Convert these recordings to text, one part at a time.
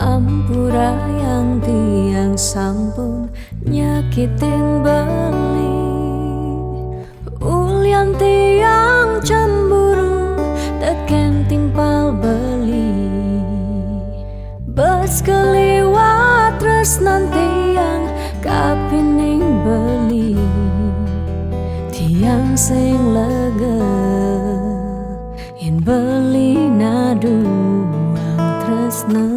Ampura yang tiang sampun nyakitin beli, ulian tiang cemburu teken timpal beli. Bes keliwat terus nanti yang kapining beli, tiang sing lega yen beli naduang tresna.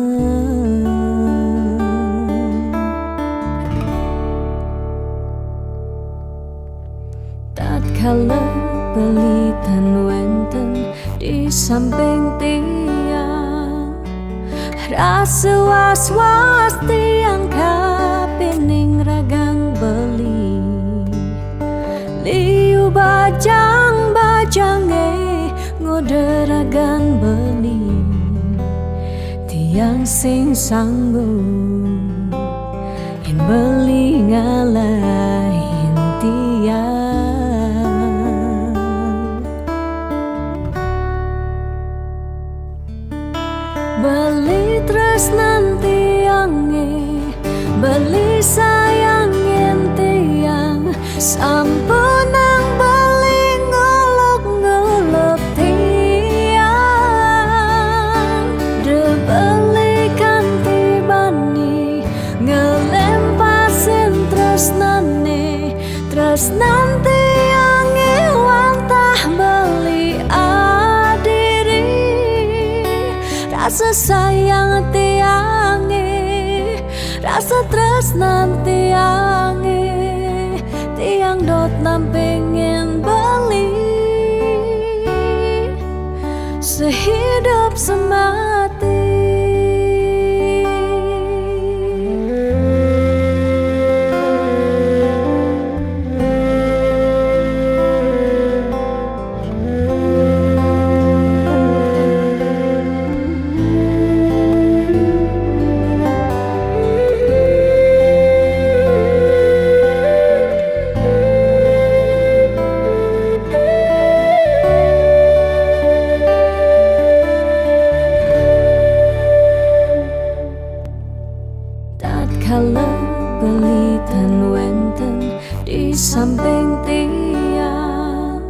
Tatkala beli tan wenten di samping tiang, rasa was-was tiang kapining ragang beli. Liu bajang-bajange ngode ragan beli, tiang sing sanggup yen beli ngalahin tiang. Beli tresnan tiange, beli sayangin tiang, sampunang beli ngolok-ngolok tiang. De beli kanti bani ngelempasin tresnane, tresnan tiange wantah beli adiri. Rasa sayang tiange, rasa tresnan tiange, tiang dot nampingin beli sehidup semati. Tatkala beli tan wenten di samping tiang,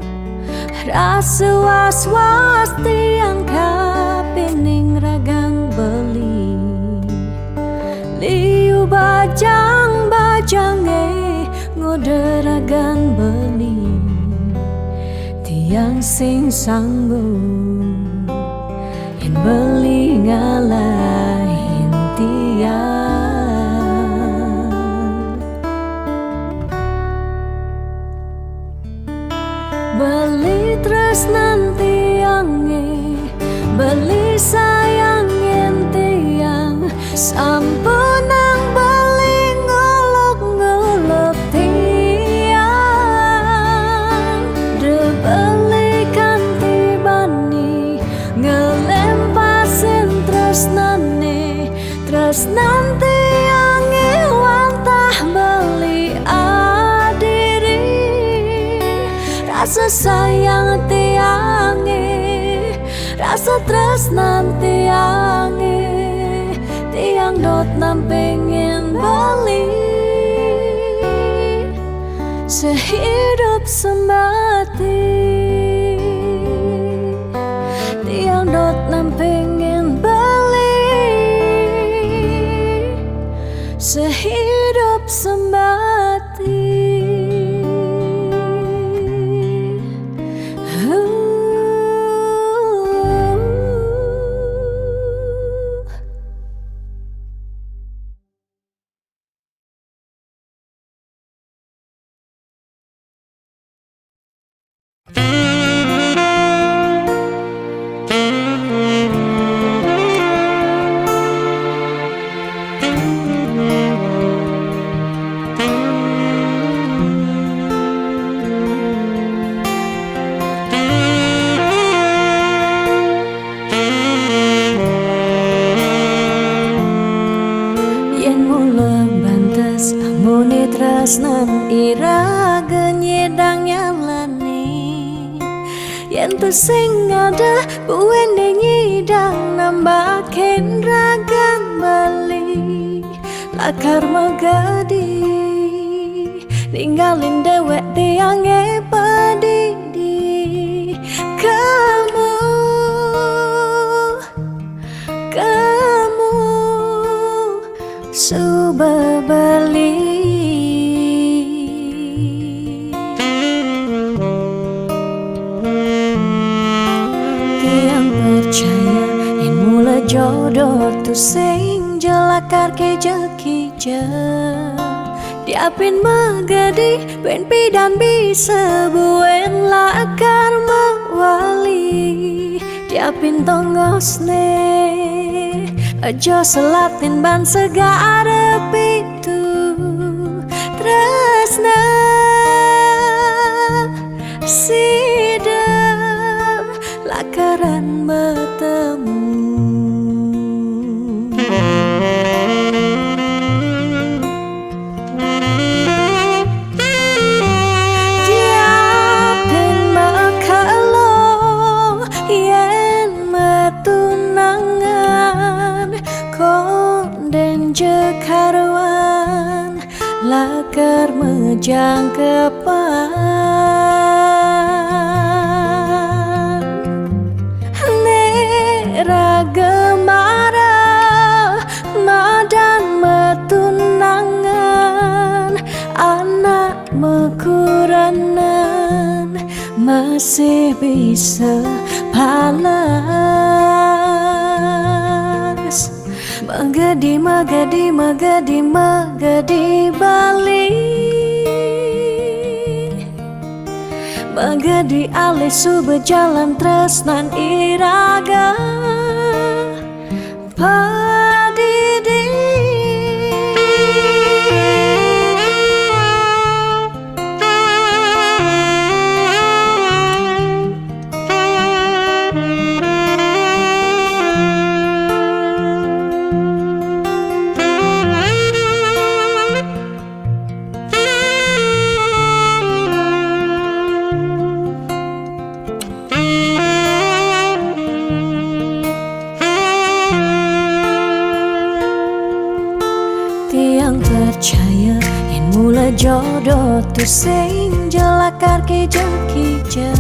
rasa was-was tiang kapining ragang beli. Liu bajang-bajange ngode ragan beli, tiang sing sanggup yen beli ngalahin tiang. Beli tresnan tiange, beli sayangin tiang, sampunang beli ngolok-ngolok tiang. De beli kanti bani ngelempasin tresnane, tresnan tiange wantah beli adiri. Rasa sayang tiange, rasa tresnan tiange, tiang dot nampingin beli sehidup semati. Tiang dot nampingin beli sehidup semati. tresnan iraga nyedang nyalani yen tu sing ada buwene nyidang nambakin ragan bali lakar magadi ninggalin dewek tiange padidi kamu suba bali tiang percaya yang mula jodoh tu sing jelakar keja-keja diapin magadi ben pidan bisa buen lakar mawali diapin tongosne aja selatin ban segara pitu tresna sida lakaran bertemu diapin makalo yen metunangan konden jekarwan lakar mejang kepan nera gemara madan metunangan anak mekuranan masih bisa palas magadi magadi magadi magadi bali magadi alis suba jalan tresnan iraga padidi tiang percaya yang mula jodoh tu sing jelakar keja-keja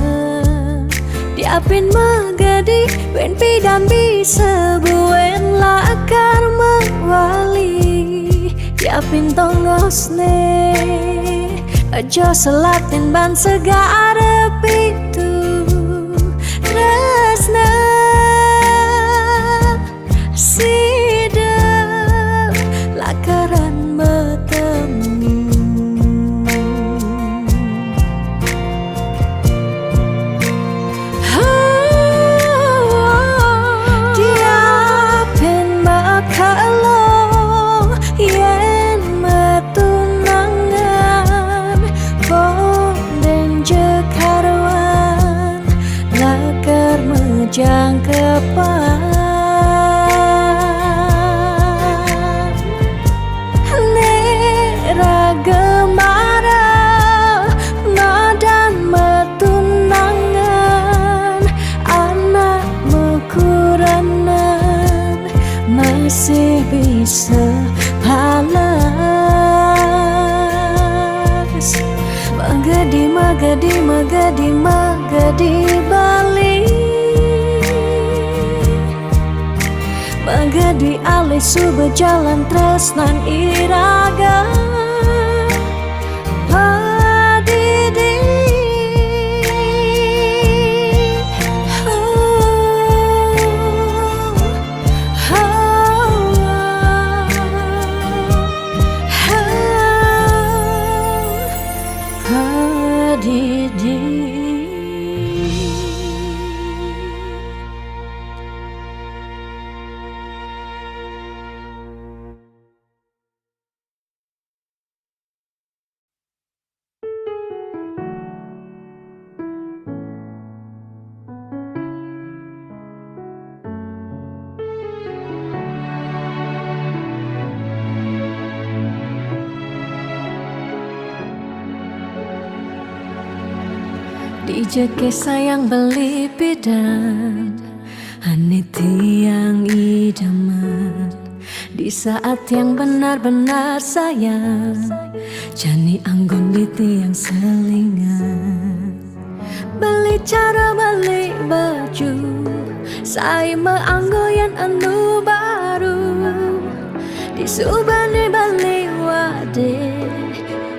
diapin magadi ben pidan bisa buen lakar mawali diapin tongosne aja selatin ban segara pitu tresna sida lakaran bertemu diapin makalo yen metunangan konden jekarwan lakar mejang kepan gemara madan metunangan anak mekuranan masih bisa palas magadi magadi magadi magadi bali magadi alis suba jalan tresnan iraga padidi padidi Ijeke sayang beli bidan Ane tiang idaman di saat yang benar-benar sayang. Jani anggon di tiang selingan. Beli cara beli baju saya meanggoyan anu baru. Di subane beli wade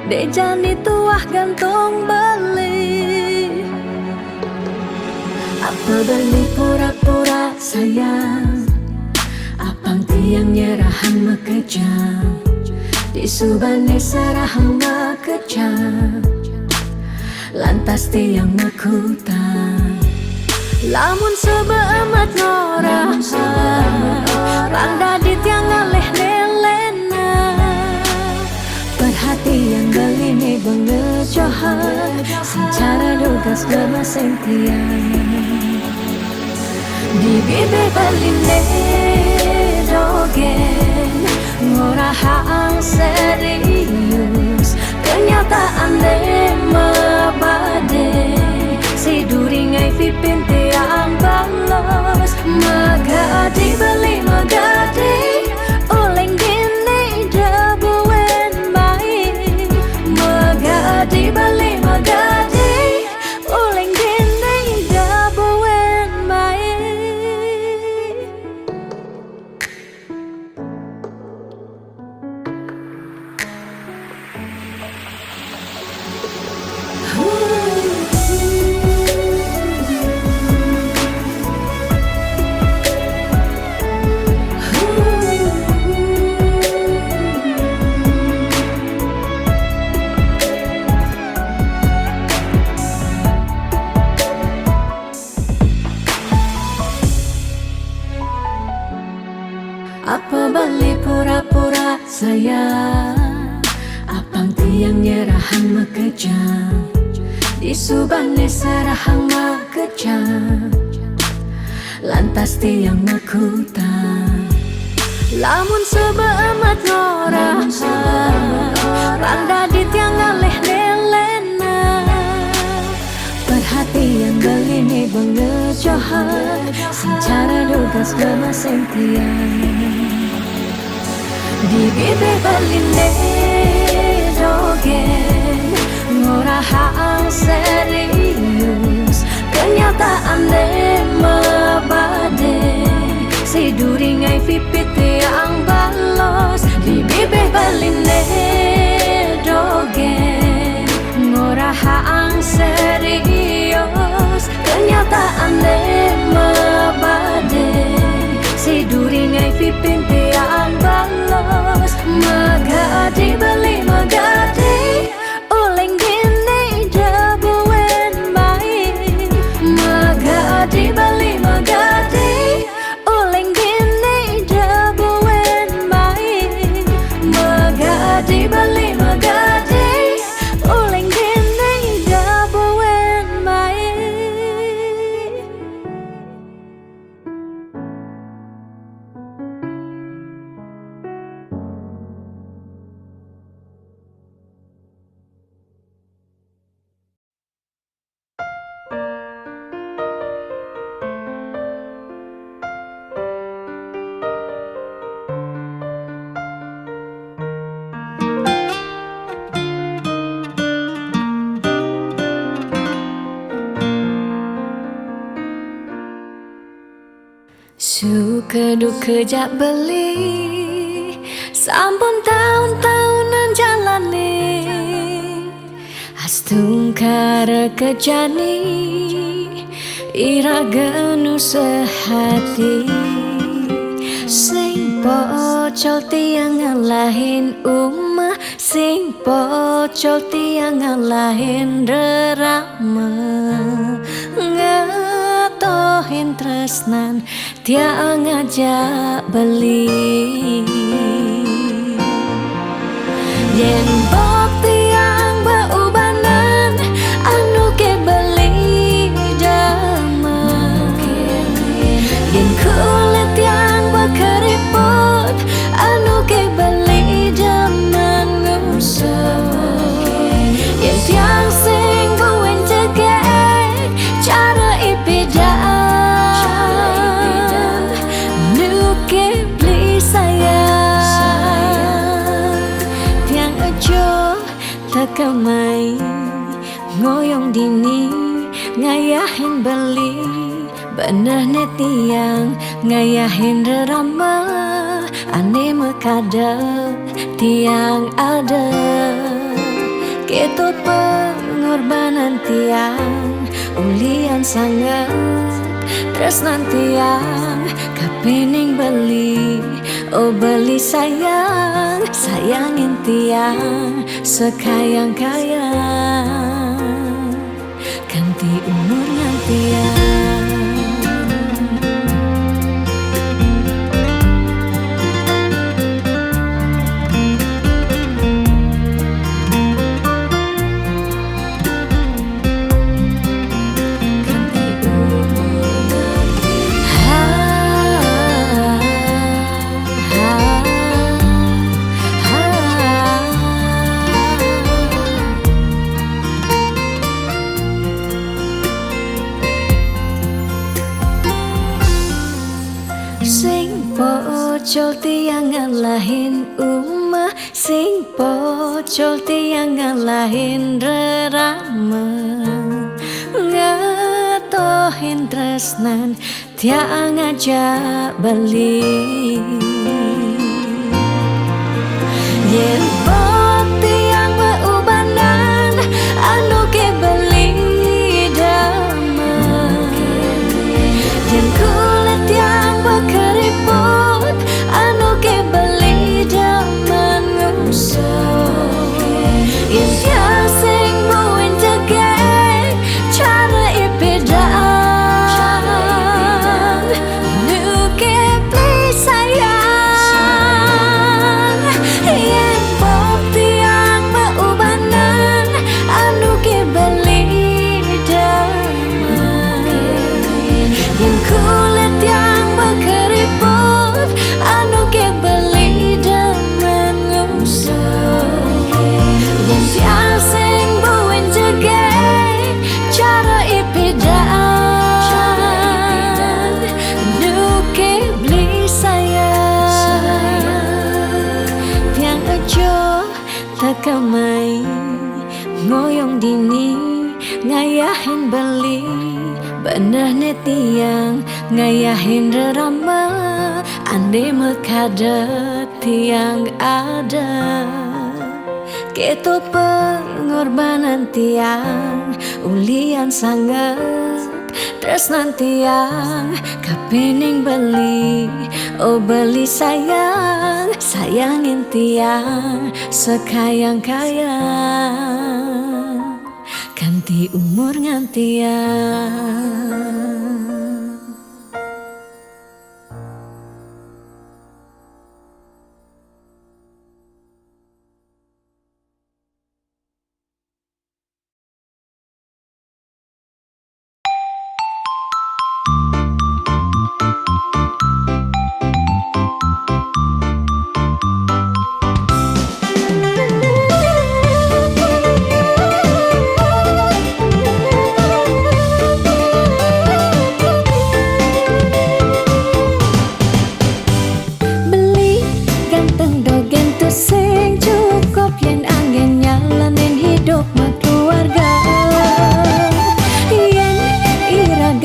de jani tuah gantung beli. Apa beli pura-pura sayang, apang tiang nyerahan mekejam. Di subane serahan mekejam, lantas tiang mekutang. Lamun sebeamat norahan, bangda di tiang ngaleh nelena. Perhatian beli nih bengejohan, secara lugas gemaseng tiang. Di bibir beline dogen ngorahang serius, kenyataan mabade si duringai pipin tiang balos. Magadi beli magadi oleng gini dabuen mai. Magadi beli magadi oleng gini dabuen mai. Apa beli pura-pura sayang, apang tiang nyerahan mekejam. Di subane serahan mekejam, lantas tiang mekutang. Lamun sebeamat norahan, bangda di tiang ngaleh nelena. Perhatian beli nih bengejohan, secara lugas gemaseng tiang. Di bibir beline dogen ngorahang serius, kenyataan mabade si duringai pipit tiang balos. Di bibir beline dogen ngorahang serius, kenyataan mabade si duringai pipin tiang balos. Magadi beli magadi oleng gini dabuen mai. Magadi beli magadi oleng gini dabuen mai. Magadi beli magadi oleng gini dabuen mai. Suka duka jak beli, sampun tahun-tahunan jalani. Astung kara kejani, iraganu sehati. Sing pocol tiang ngalahin umah, sing pocol tiang ngalahin rerama. Ngatohin tresnan tiang ngajak beli. Yen bok tiang beubanan anu ke beli damai. Yen kulit tiang bekeriput anu ke beli zaman usah. Yen tiang sing buen jege tekamai ngoyong dini ngayahin beli bener netiang ngayahin rerama ane mekadep tiang ada ketut pengorbanan tiang ulian sangat tresnan tiang kapening beli oh beli sayang sayangin tiang sekayang-kayang ganti umurnya tiang. Sing pocol tiang ngalahin umah, sing pocol tiang ngalahin rerama, ngatohin tresnan tiang aja beli. Yen pot tiang meubanan anu ke beli dama, yen kulit tiang keriput anu ke beli daman ngusok yen sing buin jegek cara ipedaan nu ke beli sayang yen pop tiang meubanan anu ke beli daman yen kulit tiang keriput anu ke beli daman ngusok yen sing buin jegek cara ipedaan nu ke beli sayang tiang aja tekamai ngoyong dini ngayahin beli bener netiang ngayahin rerama ande mekadet tiang ada ketut pengorbanan tiang ulian sangat tresnan tiang kapening beli oh beli sayang sayangin tiang sekayang-kayang ganti umur ngantiang.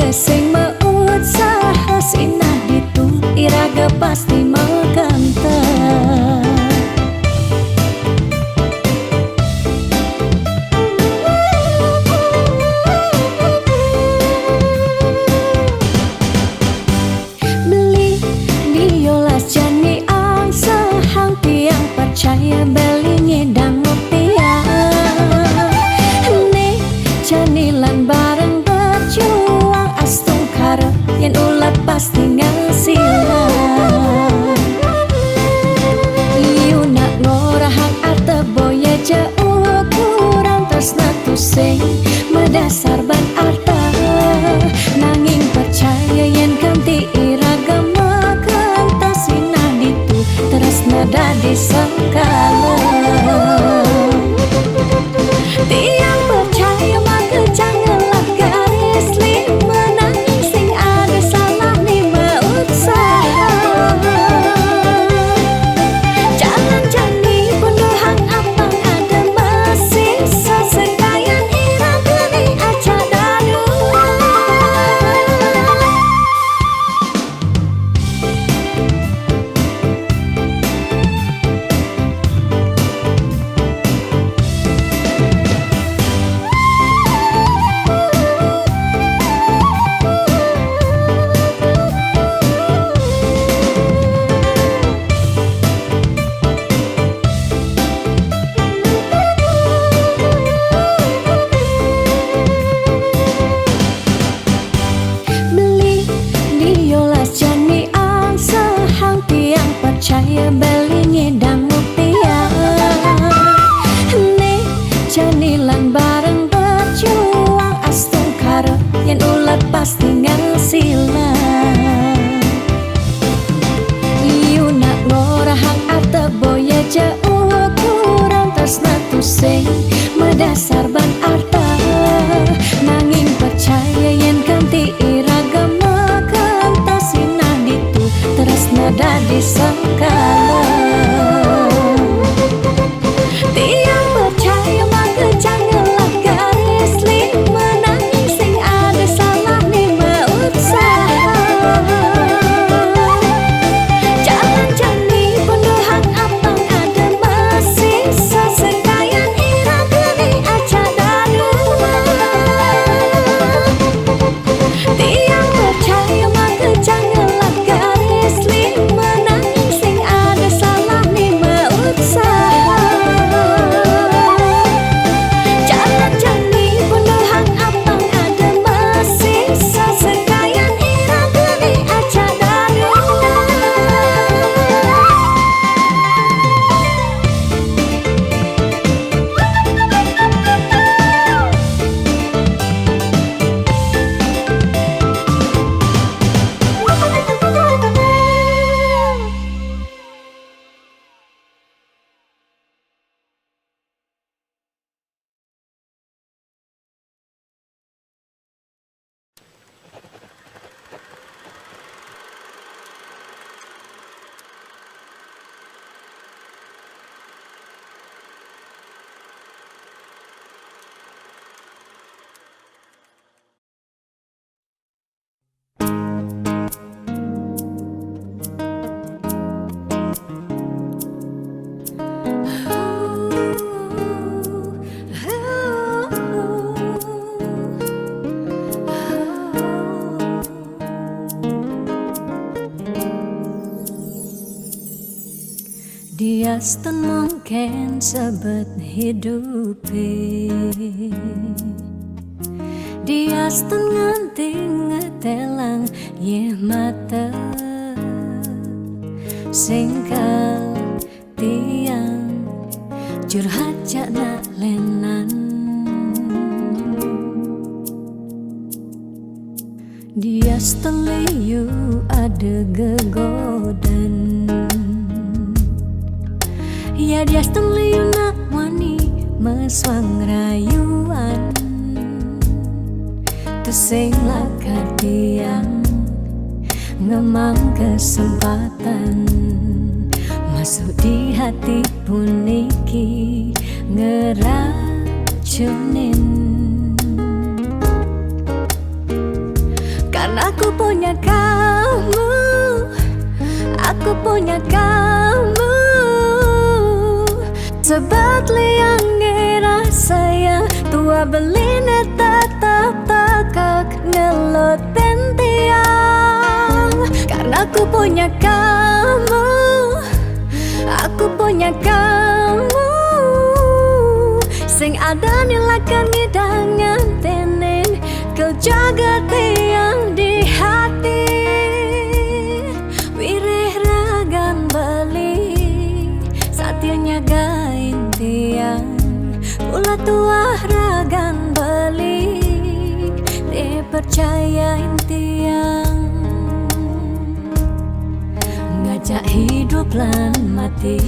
Sing meusaha sinah ditu iraga pasti mekantang beli biolas jani ang sahang tiang percaya beli ngedang tiang nih janilan bareng berjuang astung karep yen ulat pasti ngasilan iu nak ngorahang arte boya jauh kurang tresna tusing medasar ban arta nanging percaya yen ganti iragama kantasina ditu tresna dadi sekala tiang percaya maka janganlah garis lima nanging sing ada salah ni meusaha jangan jani penuhang apa ada masih percaya belingi dan mutiara. Nih janilan bareng berjuang astung karo yang ulat pasti ngasilan. Iu nak ngorahang ate boya jauh kurang tresna tu sing medasar ban arta. Nanging percaya yen kanti iragama kantasina ditu tresna dadi sengkala. Tiang percaya maka janganlah garis lima. Nanging sing ada salah lima usaha. Jalan jani pendohang apang ada masih sesekayan iragani aja daruma. Tiang percaya maka janganlah garis lima. Nanging sing ada salah lima usaha. Jalan jani pendohang apang ada masih sesekayan iragani aja daruma. Dia stun mungkin sebet hidupi. Dia stun nganti ngetelang ye mata singkal tiang curhat jak nak lenan. Dia stun liu ada gegodan. Ya dia liu nak wani meswang rayuan. Tesing lakar tiang ngemang kesempatan masuk di hati puniki ngeracunin. Karena aku punya kamu, aku punya kamu. Sebab liang ngira sayang tua beline tetap takak ngeloten tiang. Karena aku punya kamu, aku punya kamu. Sing ada nilakan ngidang ngantenin kau jaga tiang di hati. Wirih ragan beli satianya gain tiang. Ulah tua ragan beli dipercayain tiang. Ngajak hidup lan mati.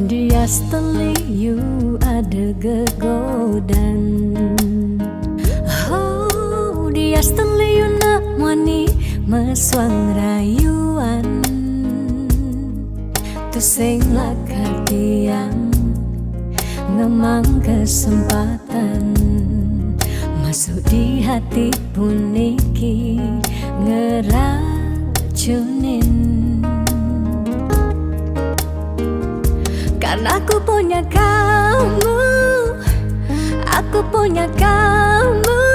Dia liu ada gegodan. Oh, dia liu nak wani meswang rayuan. Tusing lakar tiang ngemang kesempatan masuk di hati puniki ngeracunin. Karena aku punya kamu, aku punya kamu.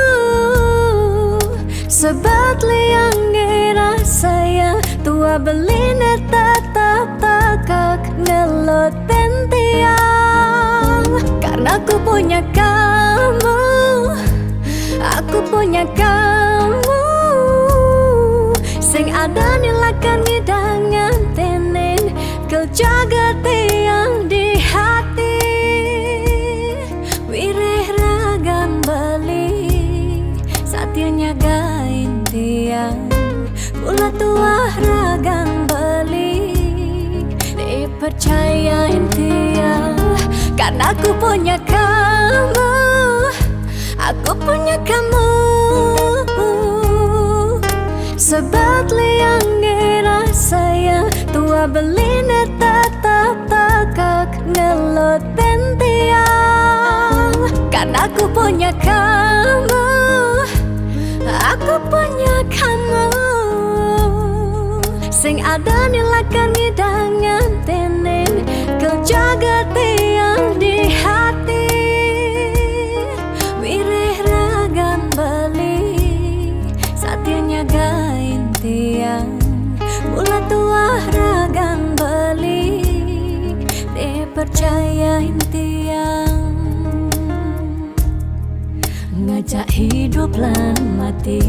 Sebab liang rasa tua belina tetap takak ngeloten tiang. Karena aku punya kamu, aku punya kamu. Sing ada nilakan ngidangan tenen kau jaga tiang di hati. Wireh ragan bali satianya gain tiang. Mula tua ragan bali dipercayain tiang. Karena aku punya kamu, aku punya kamu. Sebab liang rasa tua belina tetap takak ngeloten tiang. Karena aku punya kamu, aku punya kamu. Sing ada nilakan ngidangan tenen kau jaga tiang di hati. Wireh ragan bali satianya gain tiang. Mula tua ragan bali dipercayain tiang. Ngajak hidup lan mati.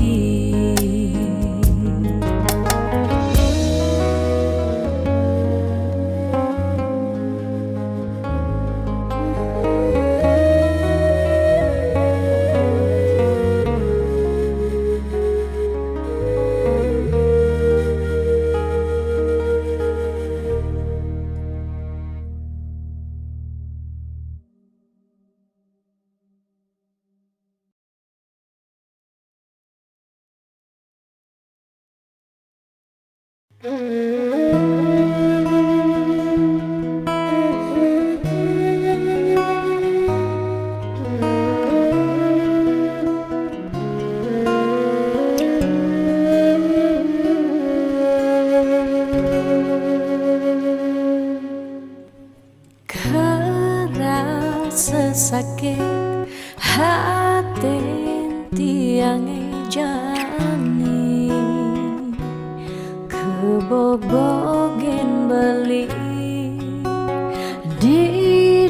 Kerasa sakit hati tiang jani kebobogen beli di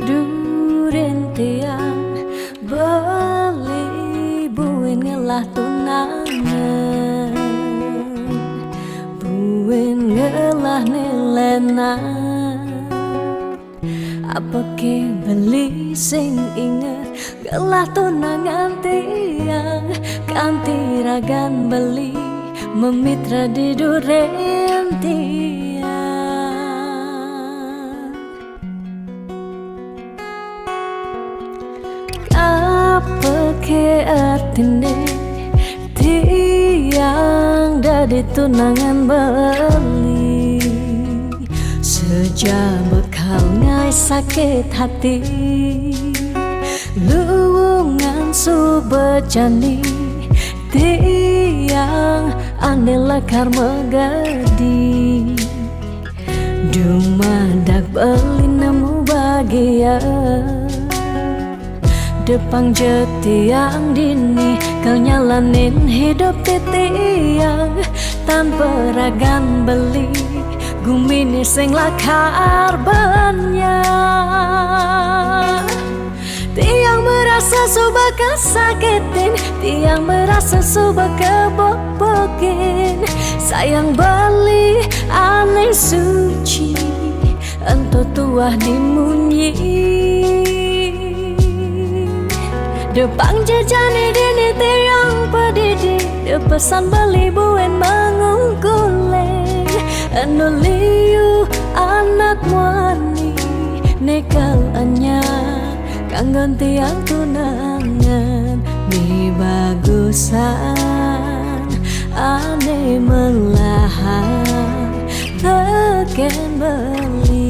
duren tiang beli buin ngelah tunangan buin ngelah nilenan. Apa ke beli sing inget gelah tunangan tiang. Kanti ragan beli memitra di duren tiang. Apa ke artine tiang dari tunangan beli. Sejak bekal ngai sakit hati luwungan subejani tiang anela karma gadi dumadak beli nemu bahagia depan jetiang dini kau nyalanin hidup tiang tanpa ragan beli gumini sing lakar banyak. Tiang merasa subah kesakitin, tiang merasa subah kebobokin. Sayang bali aneh suci, ento tuah dimunyi. Depang jejani dini tiang pedidi, depesan bali buen mengungkuleng. Anu liu anak wani nekal anya kanggon tiang tunangan mi bagusan ane melahan teken beli.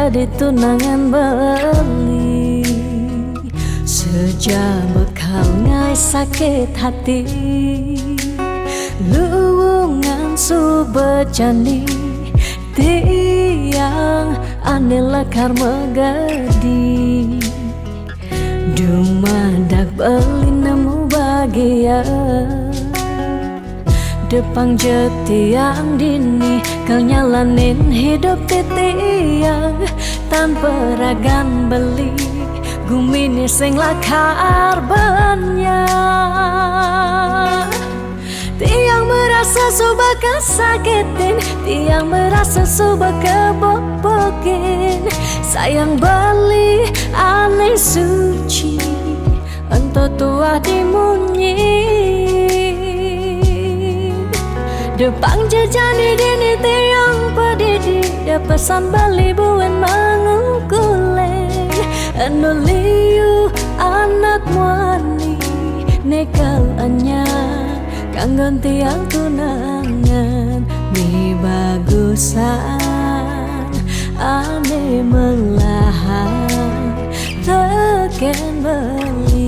jadi tunangan beli. Sejak bekal ngai sakit hati, luwungan su berjani, tiang ane lekar megadi. Dumadak beli nemu bahagia, depan jetiang dini kau nyalanin hidup titiang tanpa ragan beli gumini sing lakar banyak. Tiang merasa suba kesakitin, tiang merasa suba kebobokin. Sayang beli aneh suci, entah tua dimunyi. Depan jejani dini tiang pedidi, dia pesan beli buen mangungkuleng. Anuliu anak muani, nekal anya kanggon tiang tunangan. Mi bagusan ane melahan teken beli.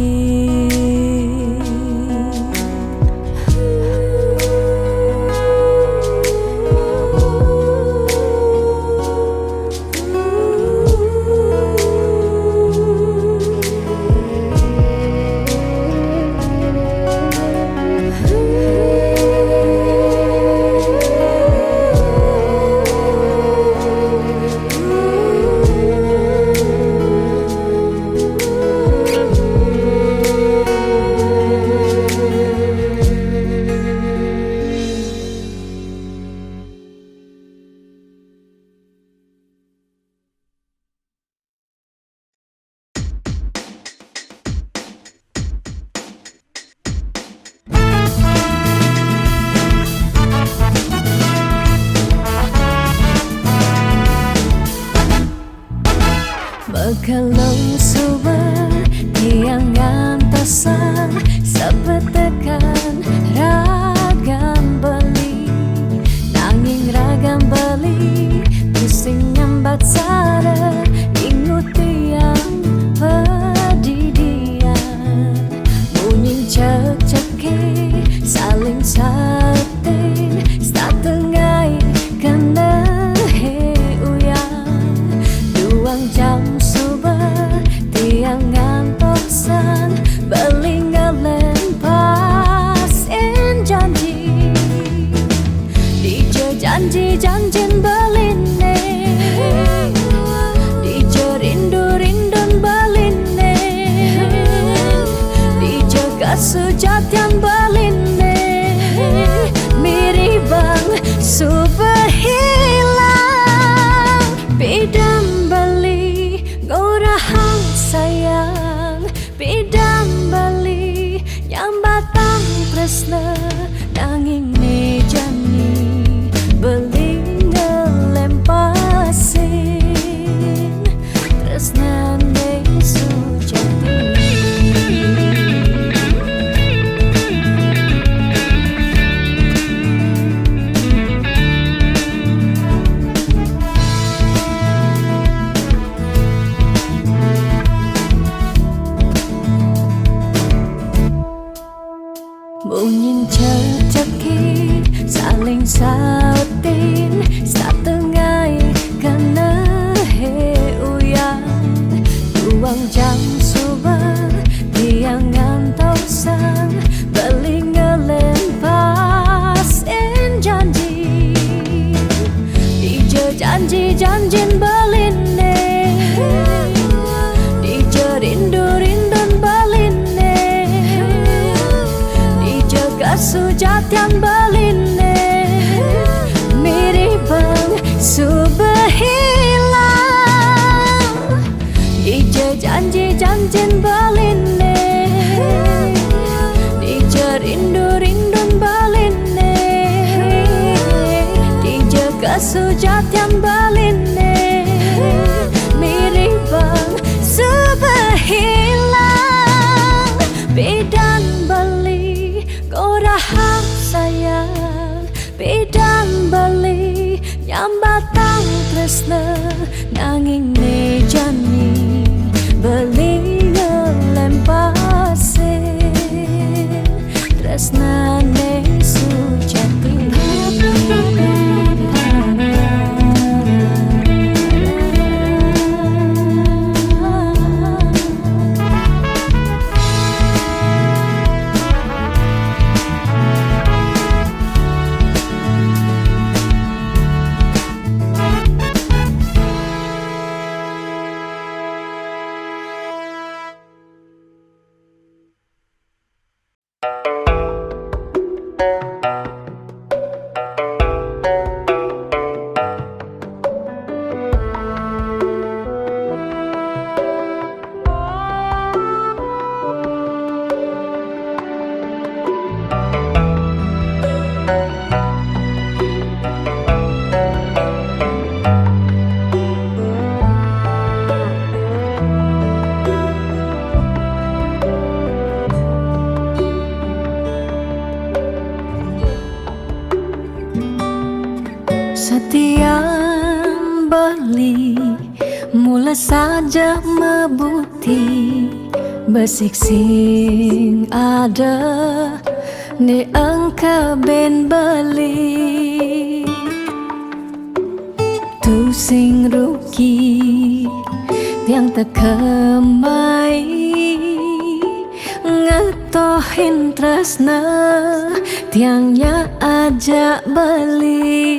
Kalau sobat tiang gantasan sepetekan ragam beli, nanging ragam beli pusing nyambat sada ingut tiang pedidian. Bunyi cek-ceki saling satin setengah kena he uyang duang jam tiang ngantoksan belingalen pasin janji. Dijo janji-janjin beline, dijo rindu-rindun beline, dijo kesujatian beline. Miribang subhilang bidam beli gorahang sayang, bidam beli nyambatang tresna nanging mejani beli ngelempasin tresna ne sujati. Bunyin cek-ceki saling sautin setengah kena he uyang duang jam subuh tiang ngantausan belingelen pasin janji. Dijo janji-janjin beline, dijo rindu-rindun beline, kesujatian beline. Miribang subhilang dijo janji-janjin beline, dijo rindu-rindun beline, dijo kesujatian beline. Miribang subhilang bidan beli gorahang sayang, bidang beli nyambat tang tresna nanging mejani beli ngelempase tresna ne sujati. Setiap beli mula saja mebuti besik sing ada ni engkau ben beli tu sing rugi tiang tekemai ngetohin tresna tiangnya ajak beli.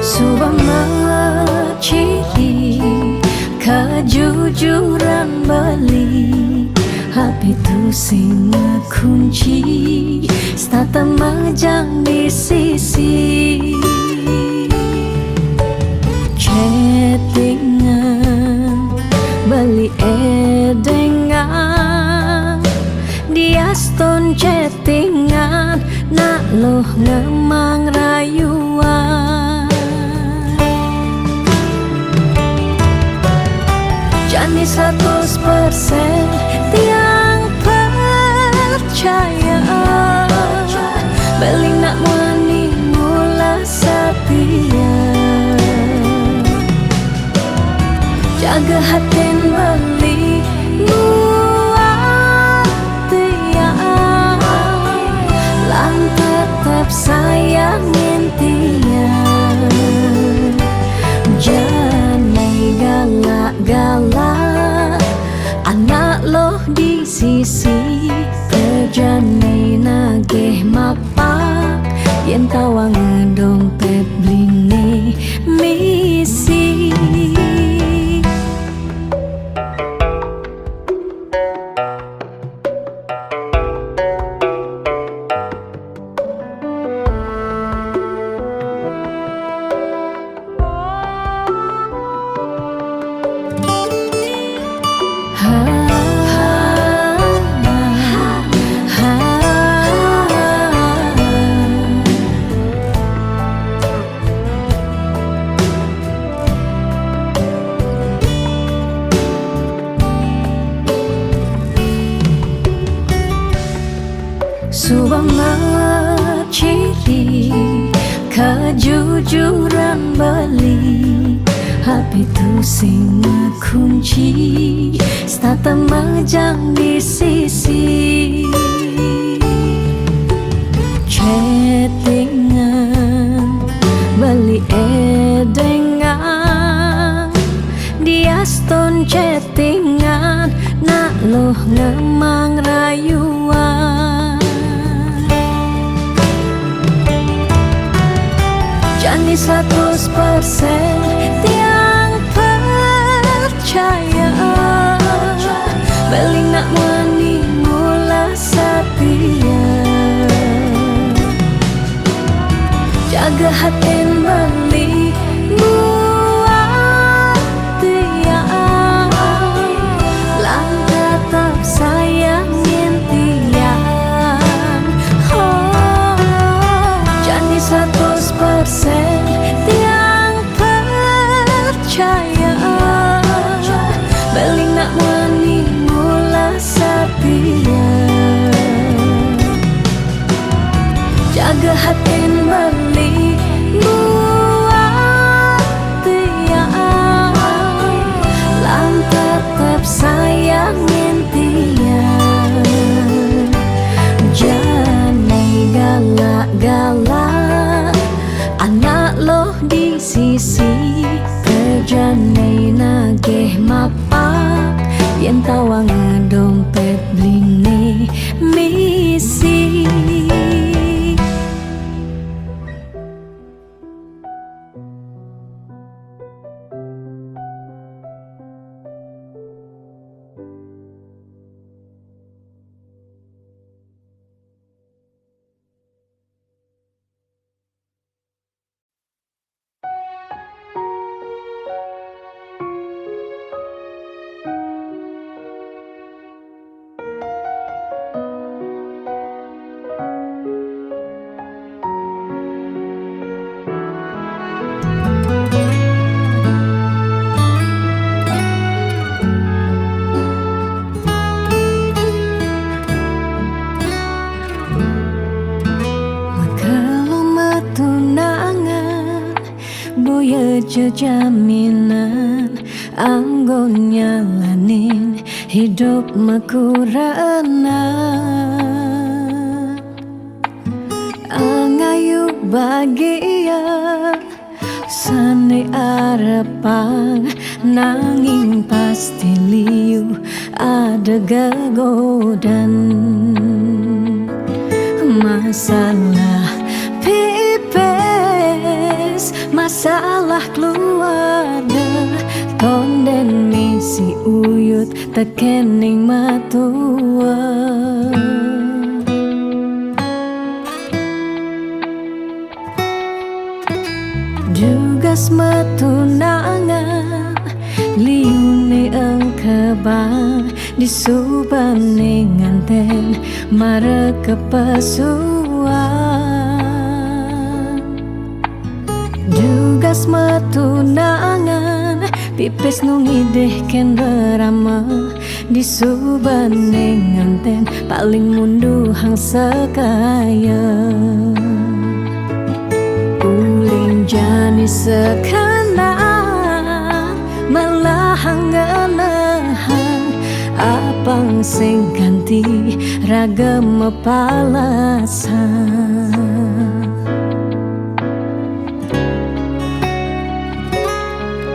Subama ciri kejujuran beli hati tu sing kunci stata majang di sisi chattingan beli edengan dia stone chattingan nak loh ngemang rayuan jani 100% tiang percaya beli nak wani mula setia jaga hatin beli muat tiang lan tetap sayangin tiang jangan galak-galak anak loh di sisi terjani nageh mapak yen tawang dompet bline misi. Subama ciri kejujuran beli hati tu sing kunci stata majang di sisi chattingan beli edengan dia stone chattingan nak loh ngemang rayuan jani 100% tiang percaya beli nak wani mula setia jaga hatin beli muat tiang lan tetap sayangin tiang jani 100% tiang percaya beli nak wani mula setia jaga hatin ya jaminan anggo nyalanin hidup makurana angayu bahagia sane arepang nanging pasti liu ada gegodan masalah pipes masalah keluarga tonden misi uyut tekening matua Dugas metunangan liune engkebang disubane nganten mare kepasuan Dugas metunangan pipis nungideh ken rama disubane nganten paling mundu hang sekaya jani sekana melahang ngenahan apang sing ganti ragam mepalasan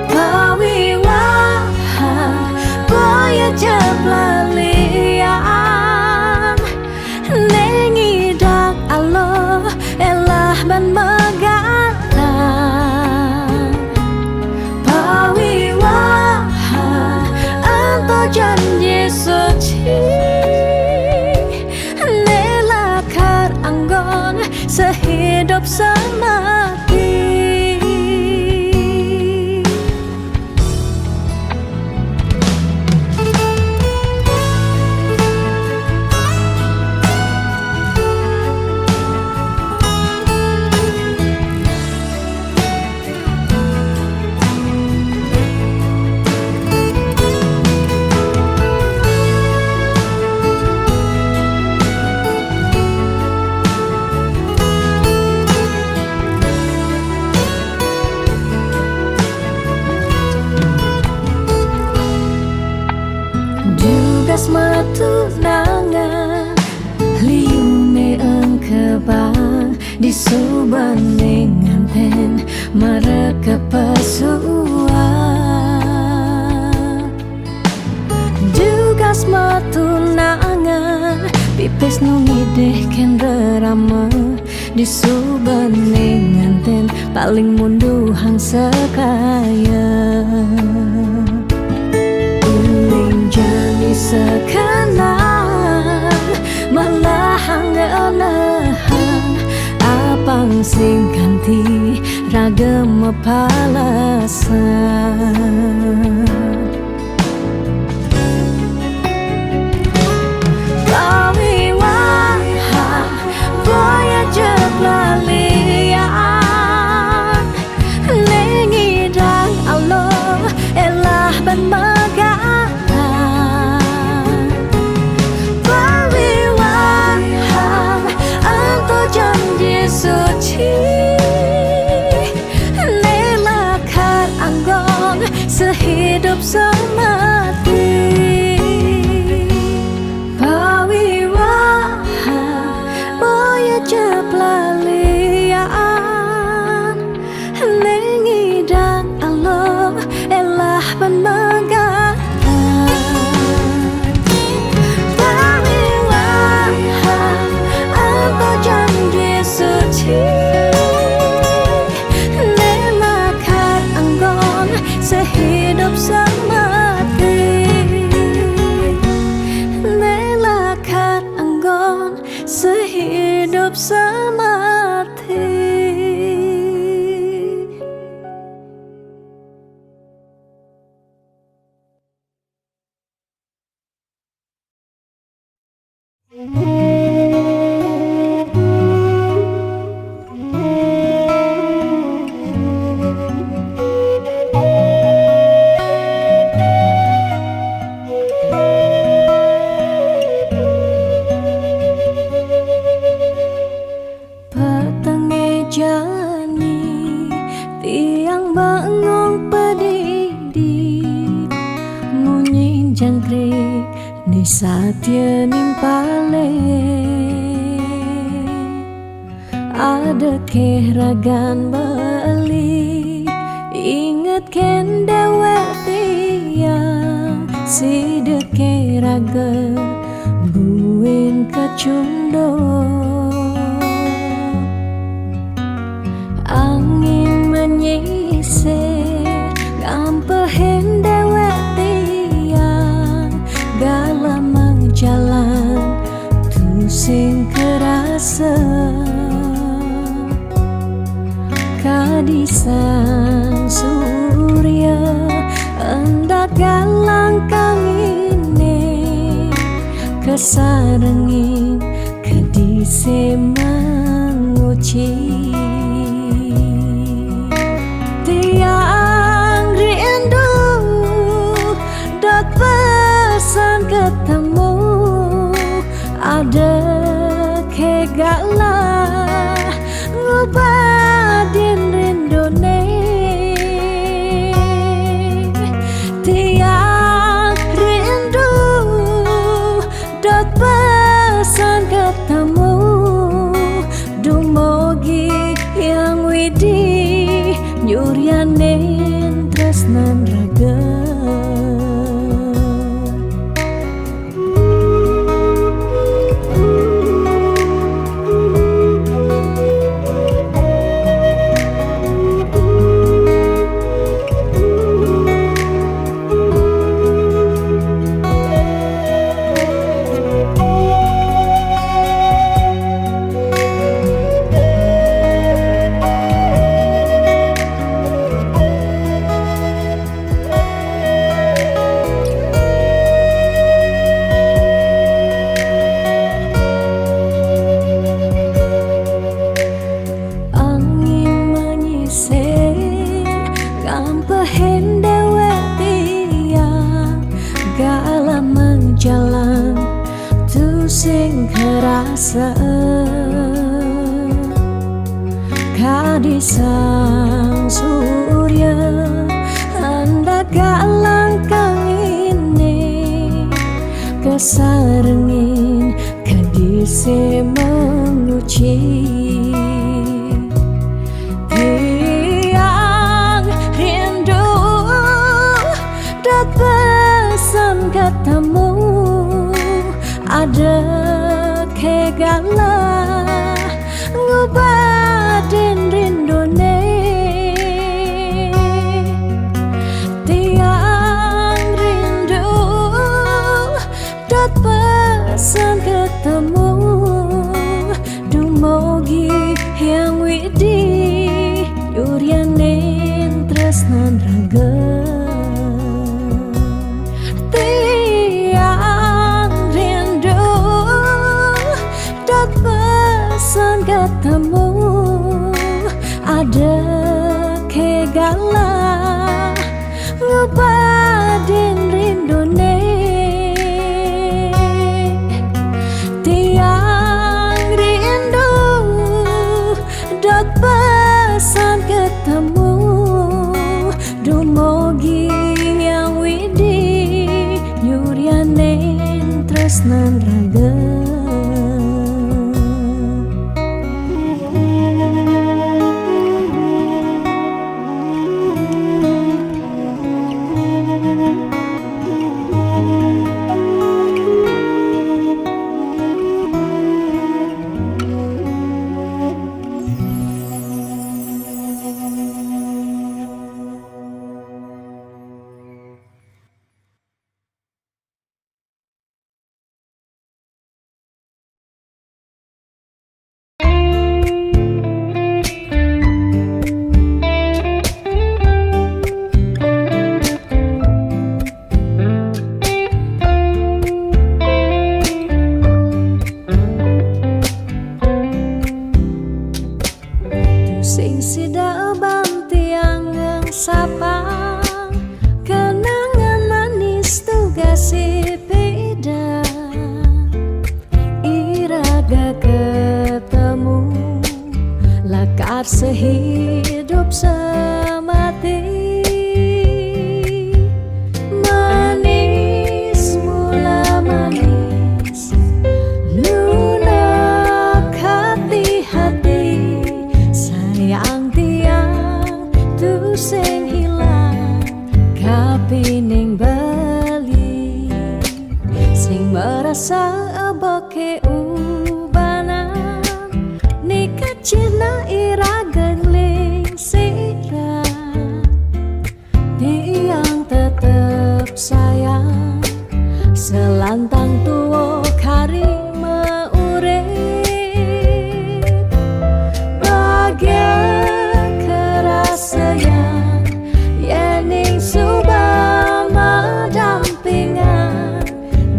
pawiwahan boya jablalian nengidak Allah elah ban janji suci nelakar anggon sehidup semati Dugas metunangan liune engkebang disubane nganten mereka pesuan Dugas metunangan pipis nungideh ken rama disubane nganten paling mundu hang sekaya jani sekarang melahang ngenahan apang sing ganti ragam mepalasan pawiwahan boya jeblalian nengidang Allah elah ban suci nelakar anggon sehidup semati pawiwahan boya jeblalian nengidang Allah elah ban nelakar anggon sehidup sama setia nimpale ada kehragan bali inget ken dewek tiang si deke raga buin kacundo angin menyisir ngampehen dewek tiang galam jalan tu sing kerasa kadisan surya endak galang kang ini kesarengin kedise menguci tiang rindu dot pesan ketemu ada kegalah ngubadin rindone tiang rindu dot pesan ketemu dumogi yang widi nyuryanin tresnan raga jalan tu sing kerasa kadisang surya hendak galang kang ini kesarengin kadise menguci tiang rindu dat pesan ketemu ada kegalah ngubadin rindone tiang rindu dat pesan ketemu dumogi yang widi yuryanin tresnan raga ketemu ada kegalah ngubadin rindone tiang rindu dot pesan ketemu dumogi yang widi nyuryanin tresnan raga sing sida bantiang sapang kenangan manis tugas beda iraga ketemu lakar sehidup semati manis mula manis ning Bali sing merasa aboke ubanan nikah cina iragan ling sirah tiang tetep sayang selantang tuo kari meurip bahagia kerasayang yening subah madampingan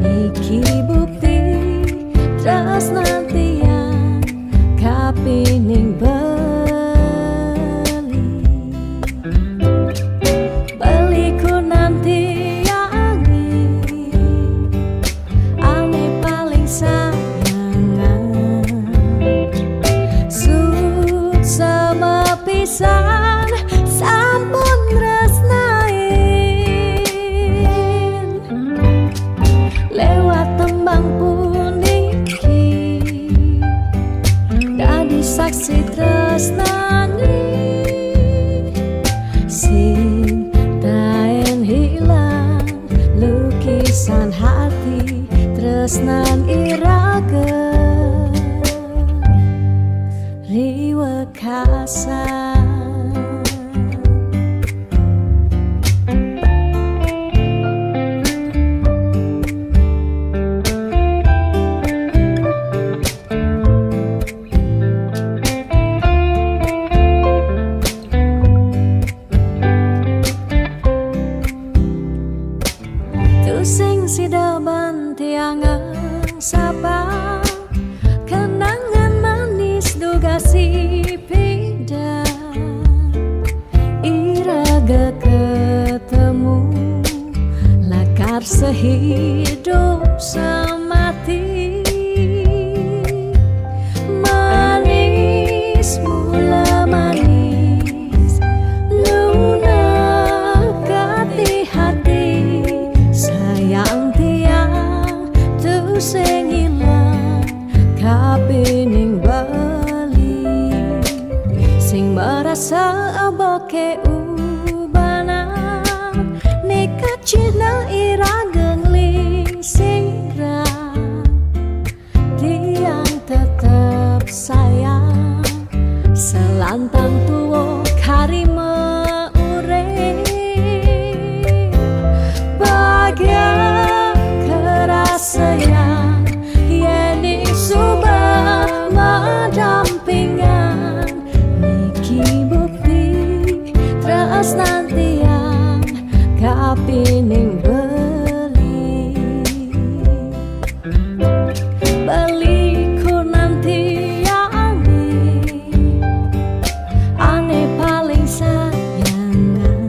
niki bukti tresnantian kapining Bali ku nanti pisan sampun tresnain lewat tembang puniki dadi saksi tresnani sing taen hilang lukisan hati tresnan irage riwa kasa sing sidaban tiangang sabang kenangan manis duga si pida iraga ketemu lakar sehidup semati manis mula manis lunak hati sayang tiang tu sing ilang kapining Bali sing merasa aboke ubanan nikah cina irageng ling sirah tiang tetep sayang selantang tuo kari meurip bahagia kerasayang yening subah madampingan niki bukti tresnantian kapining Bali ku nanti ane paling sayangan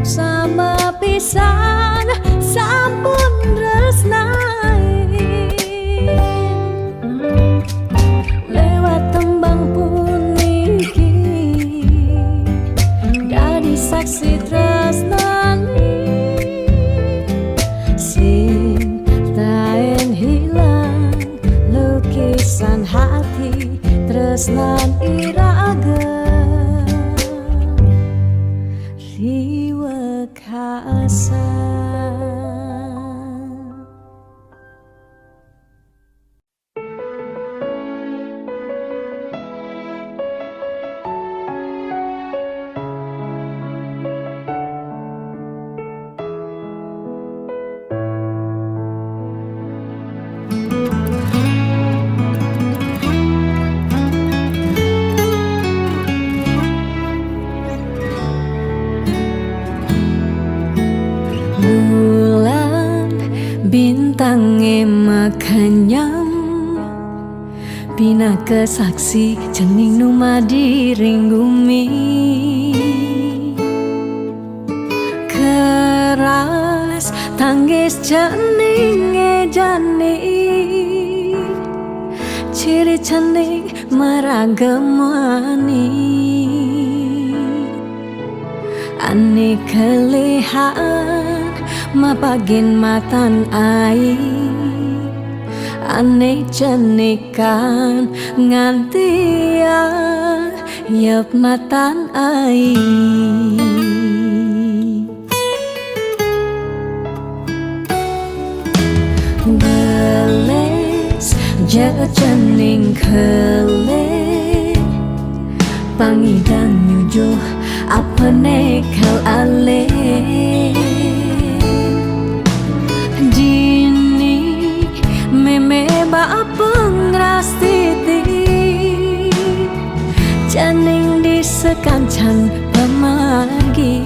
sama pisan sampun tresnain lewat tembang puniki dadi saksi tresnani sing taen hilang lukisan hati tresnan irage riwa kasa. Bintangnya makanyam Bina kesaksi cening numadi ring bumi Keras tanggis cening ejani Ciri cening meragemani Ane kelihan mapagin matan ai ane cenikan ngantia yep matan ai Dales jajaning kele Pangidan nyujuh apa nekal ale Jini meme ba pengrastiti Janing di sekancan pemargi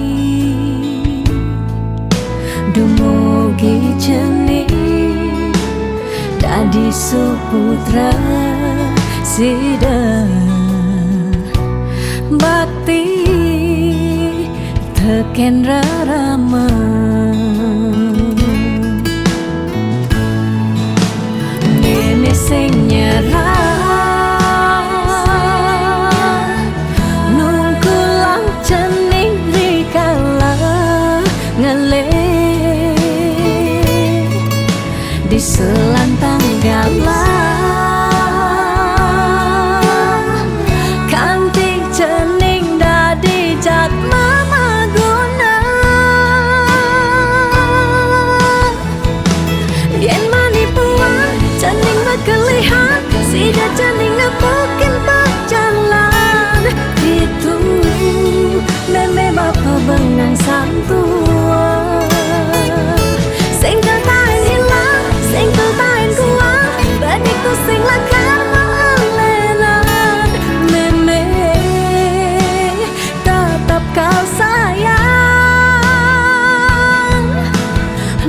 Dumugi jeni Dadi suputra sida Bakti teken rarama Nene sing nyerah Nungkulang cening rikala ngele Di selantang galah Sida janing ngepokin berjalan Itu meme bapa bengang santua Sing tertain hilang, sing tertain kuat Baniku sing lakar melelan Meme tetap kau sayang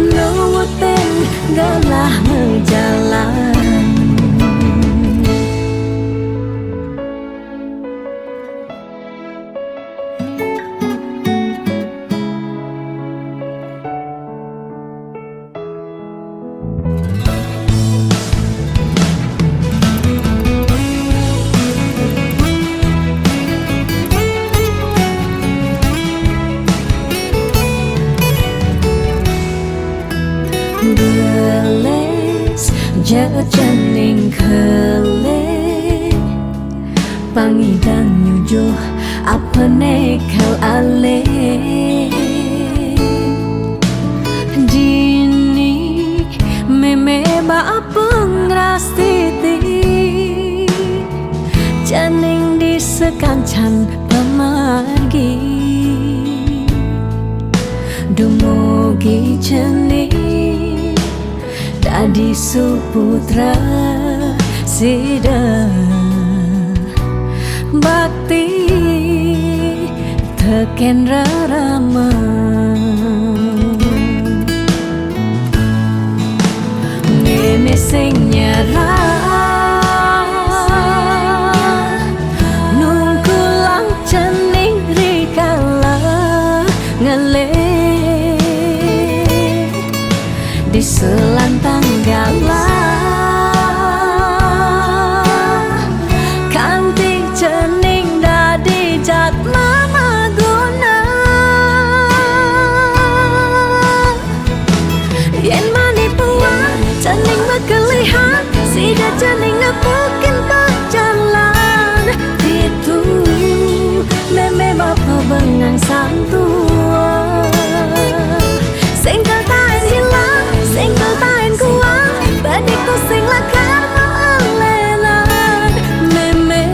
Nuwutin galah ngejalan Dales jajaning kele Pangidan nyujuh apa nekal ale Jini meme ba pengrastiti Janing di sekancan pemargi Dumugi jeni Dadi suputra sida Bakti teken rarama Nene sing nyerah Nungkulang cening rikala ngele Di selantang galah Kantik cening dadi jat mama guna Yen mani puan cening berkelihat Sida cening ngepokin berjalan Itu meme bapa bengang santua Sing tertain hilang Sing tertain kuat Baniku sing lakar melelan Meme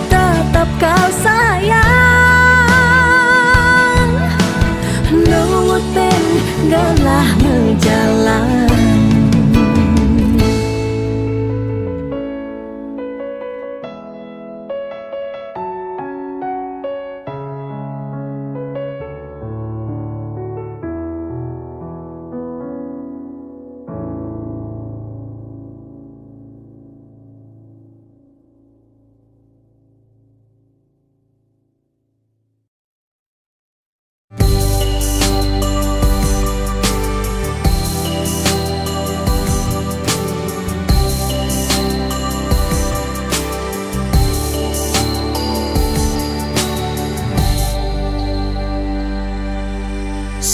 tetap kau sayang Nuwutin galah ngejalan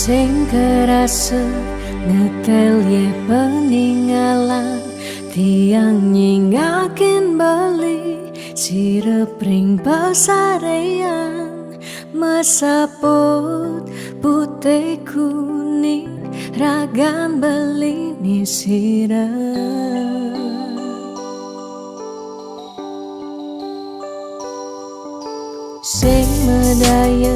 Sing kerasa ngetel ye peninggalan Tiang nyingakin bali sirep ring pasarean mesaput putih kuning ragan belini sirah sing medaya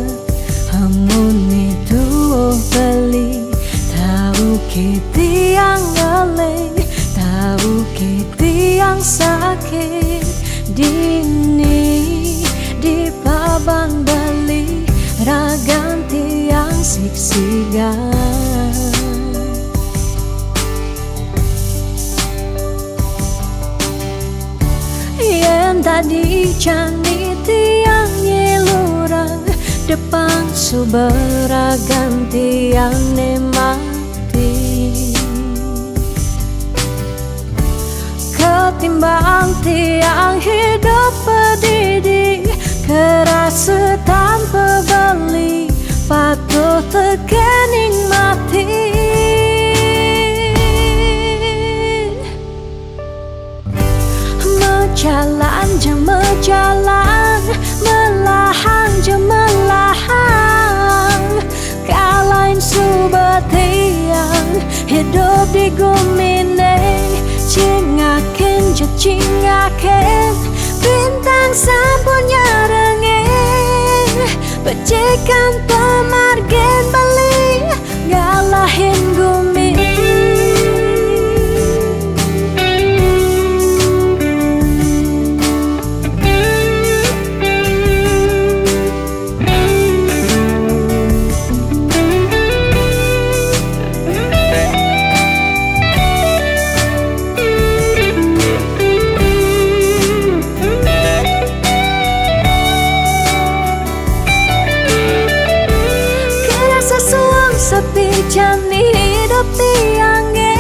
hamune tuh beli tahu kitiang ngeleng tahu kitiang sakit dini di paban beli ragan tiang siksigan yen tadi cani tiang nyelurang depan suberagan tiang nemati ketimbang tiang hidup pedidi keras tanpa beli patut tekening mati mejalan jam mejalan melahan jam melahan kalain subatiang hidup di gumine cingaken je cingaken bintang sampurnya rengeng pecikan pemargen beli ngalahin gumi sepi jani hidup tiangnya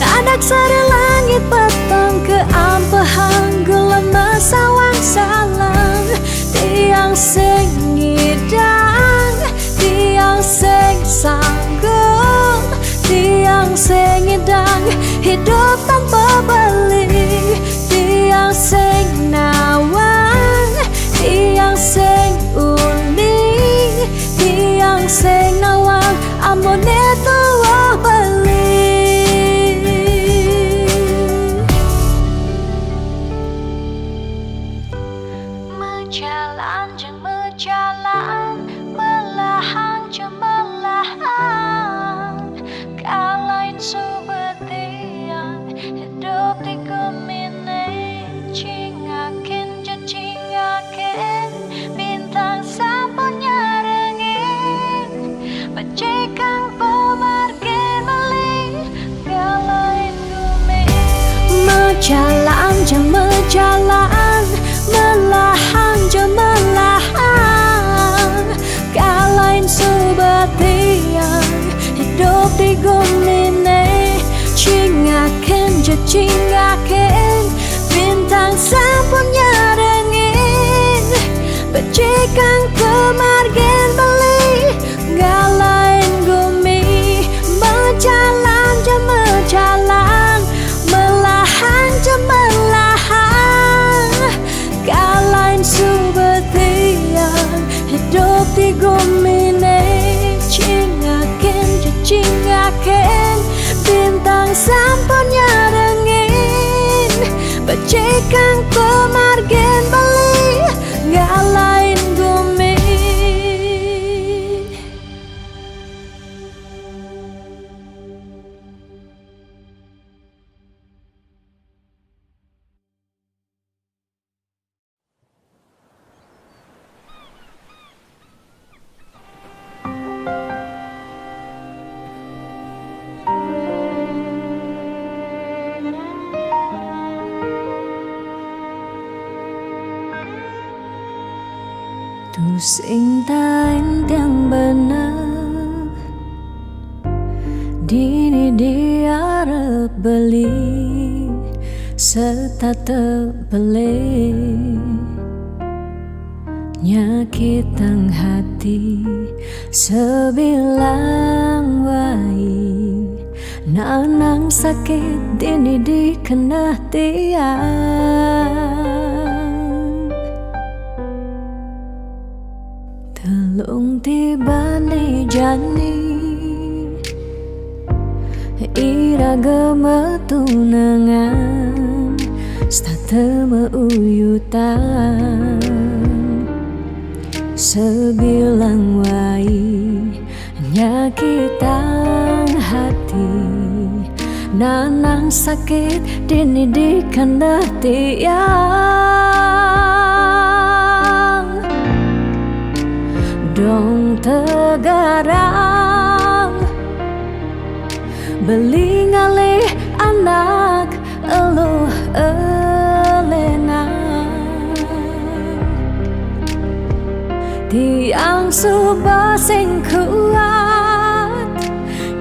nadak sari langit petang ke ampahan gelema sawang salang tiang sing ngidang tiang sing sanggup tiang sing ngidang hidup tanpa beli tiang sing nawang tiang sing unik tiang sing nawang amone tuwa beli mejalan jeng mejalan melahan jeng melahan kalain subetian hidup di gemine cingaken je cingaken bintang sampurnya pecikan pemargen beli ngalahin gumi mejalan jam mejalan melahan jam melahan kalahin subatian hidup di gumine cingaken je cingaken bintang sampurnya rengeng pecikan pemargen beli ngalahin gumi mejalan jam mejalan melahan jam melahan kalahin subetian hidup di gumine cingaken je cingaken bintang sampurnya rengeng pecikan pemargen beli ngalahin gumi tu sing tain tiang bener dini diarep beli serta terbeli nyakitan hati sebilang wai nanang sakit dini dikena tiang Iragama tunangan statema uyutan sebilang wai nyakitang hati nanang sakit dini di kandah tiang dong tegarang beli ngalih anak eluh elena tiang subah sing kuat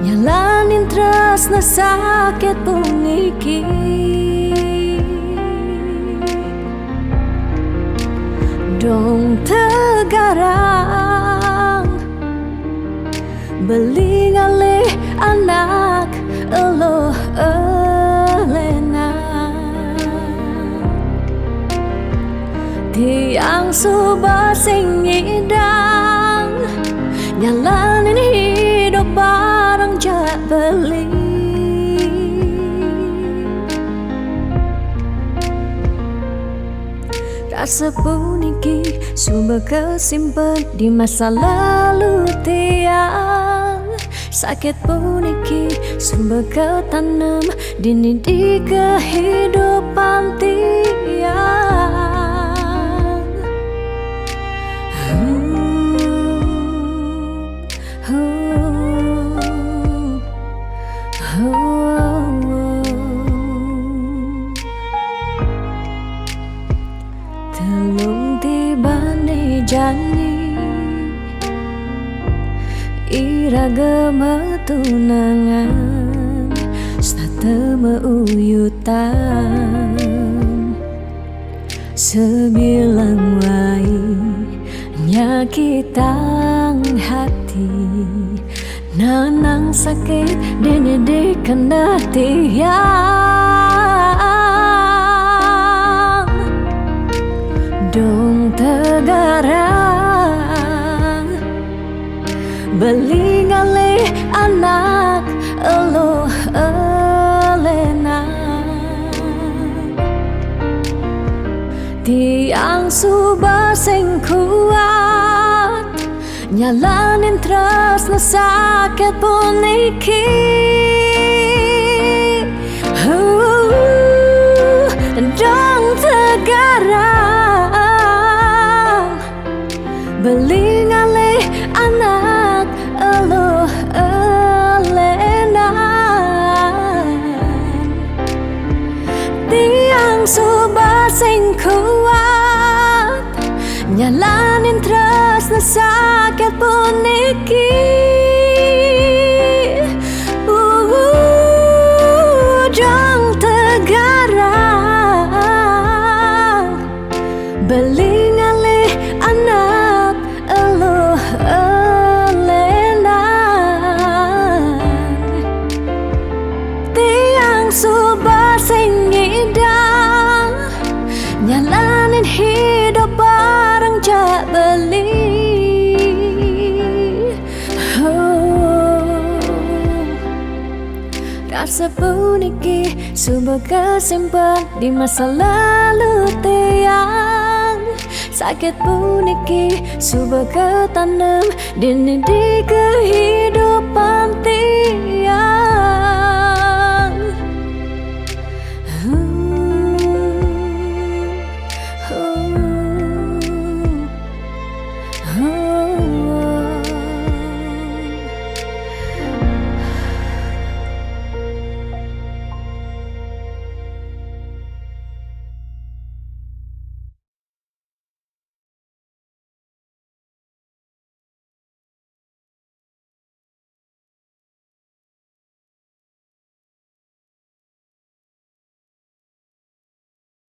nyalanin tresna sakit puniki dong tegarang beli ngalih anak eluh elena tiang subah sing ngidang nyalanin hidup bareng jak beli rasa puniki sumber kesimpan di masa lalu tiang sakit puniki sumber ketanam dini di kehidupan tiang telung tibane jani iragama tunangan statema uyutan sebilang wai nyakitang hati nanang sakit dini di kandah tiang dong tegarang beli ngalih anak eluh elena tiang subah sing kuat nyalanin tresna sakit puniki dong tegarang beli ngalih anak eluh elena tiang subah sing kuat nyalanin tresna sakit puniki dong tegarang beli ngalih anak eluh elena tiang subah sing ngidang nyalanin hidup bareng jak beli rasa puniki sumber kesimpan di masa lalu tiang sakit puniki sumber ketanam dini di kehidupan tiang